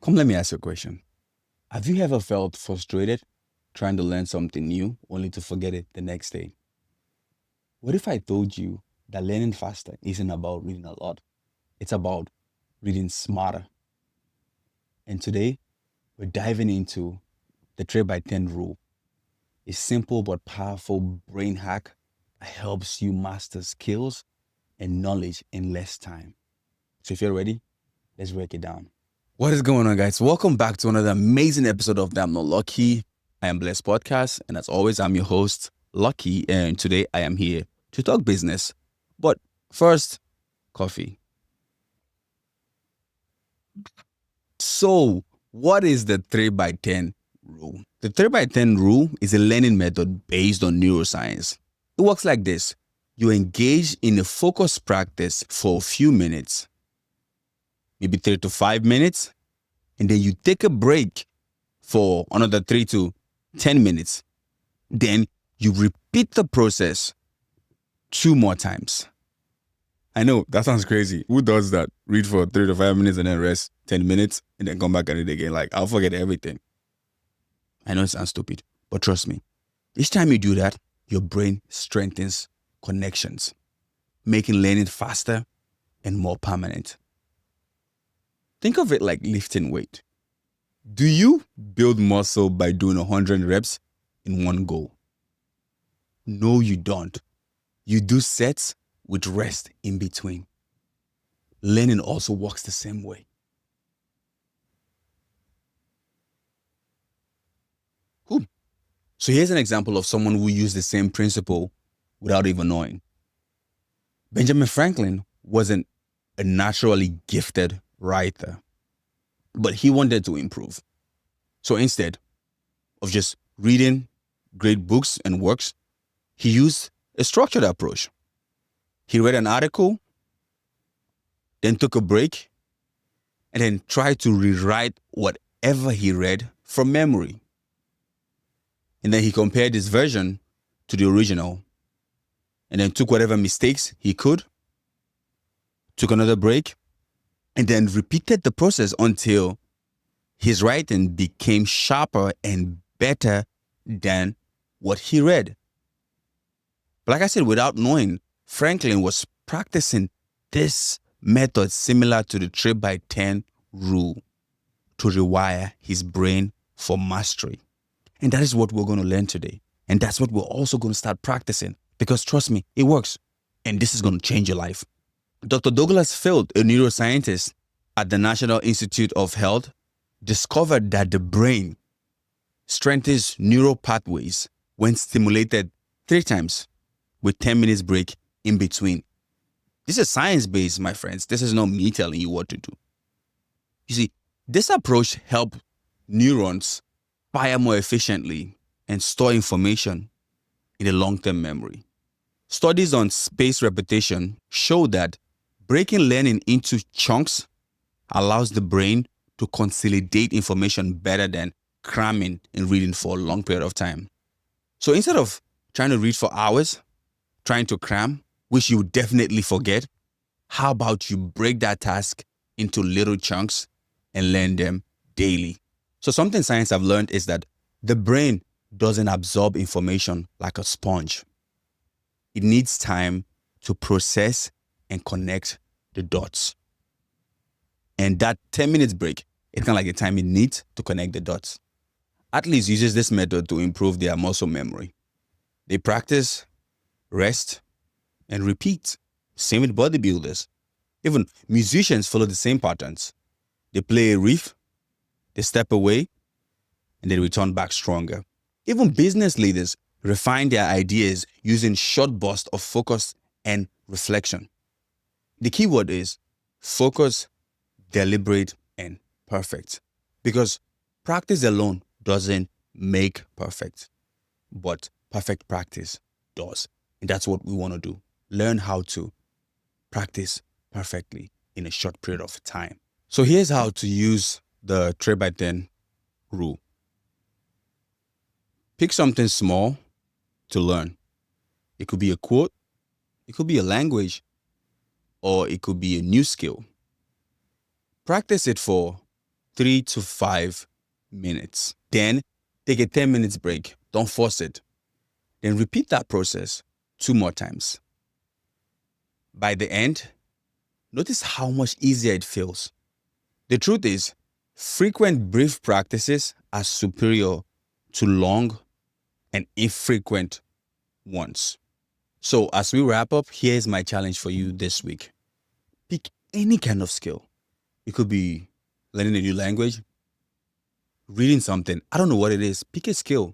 Come, let me ask you a question. Have you ever felt frustrated trying to learn something new only to forget it the next day? What if I told you that learning faster isn't about reading a lot? It's about reading smarter. And today, we're diving into the 3 by 10 rule, a simple but powerful brain hack that helps you master skills and knowledge in less time. So if you're ready, let's break it down. What is going on, guys? Welcome back to another amazing episode of the I'm Not Lucky, I Am Blessed podcast. And as always, I'm your host, Lucky. And today I am here to talk business. But first, coffee. So, what is the 3 by 10 rule? The 3 by 10 rule is a learning method based on neuroscience. It works like this. You engage in a focused practice for a few minutes, maybe 3 to 5 minutes, and then you take a break for another 3 to 10 minutes. Then you repeat the process 2 more times. I know, that sounds crazy. Who does that? Read for 3 to 5 minutes and then rest 10 minutes and then come back and read again. Like, I'll forget everything. I know it sounds stupid, but trust me. Each time you do that, your brain strengthens connections, making learning faster and more permanent. Think of it like lifting weight. Do you build muscle by doing 100 reps in one go? No, you don't. You do sets with rest in between. Learning also works the same way. Cool. So here's an example of someone who used the same principle without even knowing. Benjamin Franklin wasn't a naturally gifted writer, but he wanted to improve. So instead of just reading great books and works, he used a structured approach. He read an article, then took a break, and then tried to rewrite whatever he read from memory. And then he compared his version to the original, and then took whatever mistakes he could, took another break, and then repeated the process until his writing became sharper and better than what he read. But like I said, without knowing, Franklin was practicing this method similar to the 3 by 10 rule to rewire his brain for mastery. And that is what we're going to learn today. And that's what we're also going to start practicing, because trust me, it works. And this is going to change your life. Dr. Douglas Field, a neuroscientist at the National Institute of Health, discovered that the brain strengthens neural pathways when stimulated 3 times with 10 minutes break in between. This is science-based, my friends. This is not me telling you what to do. You see, this approach helps neurons fire more efficiently and store information in a long-term memory. Studies on spaced repetition show that breaking learning into chunks allows the brain to consolidate information better than cramming and reading for a long period of time. So instead of trying to read for hours, trying to cram, which you definitely forget, how about you break that task into little chunks and learn them daily? So something science have learned is that the brain doesn't absorb information like a sponge. It needs time to process and connect the dots. And that 10 minutes break, it's kind of like the time it needs to connect the dots. Athletes uses this method to improve their muscle memory. They practice, rest, and repeat. Same with bodybuilders. Even musicians follow the same patterns. They play a riff, they step away, and they return back stronger. Even business leaders refine their ideas using short bursts of focus and reflection. The key word is focus, deliberate, and perfect. Because practice alone doesn't make perfect, but perfect practice does. And that's what we want to do. Learn how to practice perfectly in a short period of time. So here's how to use the 3 by 10 rule. Pick something small to learn. It could be a quote, it could be a language, or it could be a new skill. Practice it for 3 to 5 minutes. Then take a 10 minutes break. Don't force it. Then repeat that process 2 more times. By the end, notice how much easier it feels. The truth is, frequent brief practices are superior to long and infrequent ones. So, as we wrap up, here's my challenge for you this week. Pick any kind of skill. It could be learning a new language, reading something. I don't know what it is. Pick a skill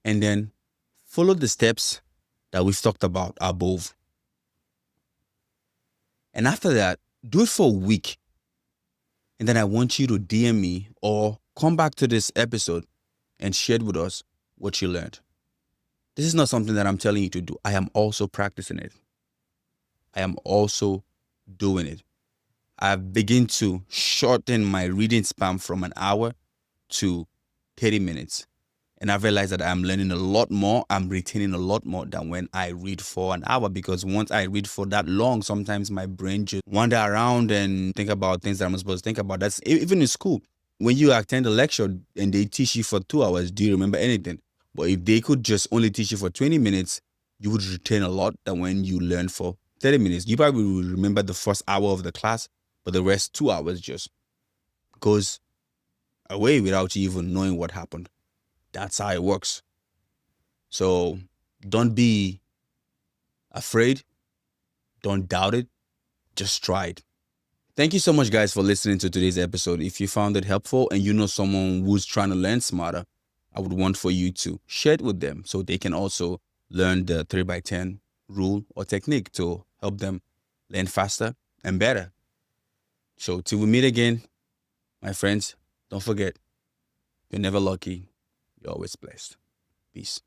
and then follow the steps that we've talked about above. And after that, do it for a week. And then I want you to DM me or come back to this episode and share with us what you learned. This is not something that I'm telling you to do. I am also practicing it. I am also doing it. I've begun to shorten my reading span from an hour to 30 minutes. And I've realized that I'm learning a lot more. I'm retaining a lot more than when I read for an hour, because once I read for that long, sometimes my brain just wander around and think about things that I'm supposed to think about. That's even in school. When you attend a lecture and they teach you for 2 hours, do you remember anything? But if they could just only teach you for 20 minutes, you would retain a lot than when you learn for 30 minutes. You probably will remember the first hour of the class, but the rest 2 hours just goes away without you even knowing what happened. That's how it works. So don't be afraid. Don't doubt it. Just try it. Thank you so much, guys, for listening to today's episode. If you found it helpful and you know someone who's trying to learn smarter, I would want for you to share it with them so they can also learn the 3x10 rule or technique to help them learn faster and better. So till we meet again, my friends, don't forget, you're never lucky. You're always blessed. Peace.